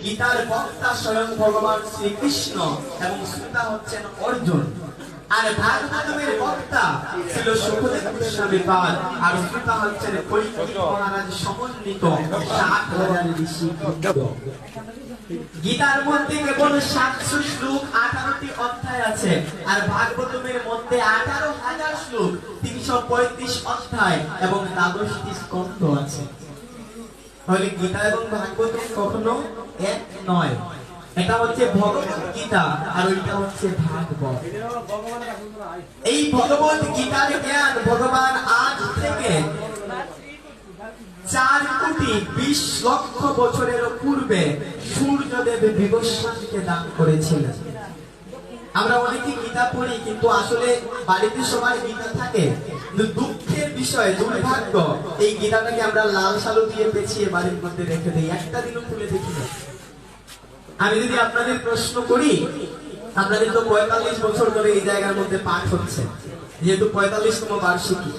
গীতার বক্তা স্বয়ং ভগবান শ্রীকৃষ্ণ এবং শ্রোতা হচ্ছেন অর্জুন। আর ভাগবতের বক্তা ছিল সুখদেব গোস্বামী পাদ, আর শ্রোতা হচ্ছেন কৈকেয়ী মহারাজ সমন্বিত 60,000 ঋষি। গীতার মধ্যে কেবল 700 শ্লোক 18টি অধ্যায় আছে, আর ভাগবতের মধ্যে 18,000 শ্লোক 335 অধ্যায় এবং 12টি স্কন্ধ আছে। তাহলে গীতা এবং ভাগবত কখনো এক নয়। এটা হচ্ছে ভগবত গীতা আর ওইটা হচ্ছে ভাগবত। এই ভগবত গীতার জ্ঞান ভগবান আজ থেকে 4,20,00,000 বছরের পূর্বে সূর্যদেব বিবস্বানকে দান করেছিলেন। আমরা অনেকে গীতা পড়ি, কিন্তু আসলে বাড়িতে সবাই গীতা থাকে, কিন্তু দুঃখের বিষয়, দুর্ভাগ্য, এই গীতাটাকে আমরা লাল সালু দিয়ে পেঁচিয়ে বাড়ির মধ্যে রেখে দিই, একটা দিনও খুলে দেখি না। আমি যদি আপনাদের প্রশ্ন করি, আপনাদের তো 45 বছর ধরে এই জায়গার মধ্যে পাঠ হচ্ছে, যেহেতু 45তম বার্ষিকী,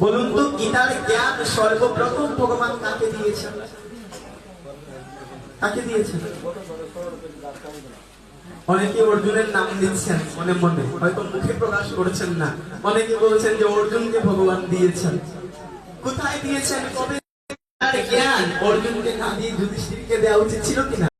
বলুন তো গীতার জ্ঞান সর্বপ্রথম ভগবান কাকে দিয়েছেন? কাকে দিয়েছেন? অনেকে অর্জুনের নাম দিচ্ছেন মনে মনে, হয়তো মুখে প্রকাশ করছেন না। অনেকে বলছেন যে অর্জুনকে ভগবান দিয়েছেন। কোথায় দিয়েছেন? কবে? জ্ঞান অর্জুনকে না দিয়ে যুধিষ্ঠিরকে দেওয়া উচিত ছিল কিনা?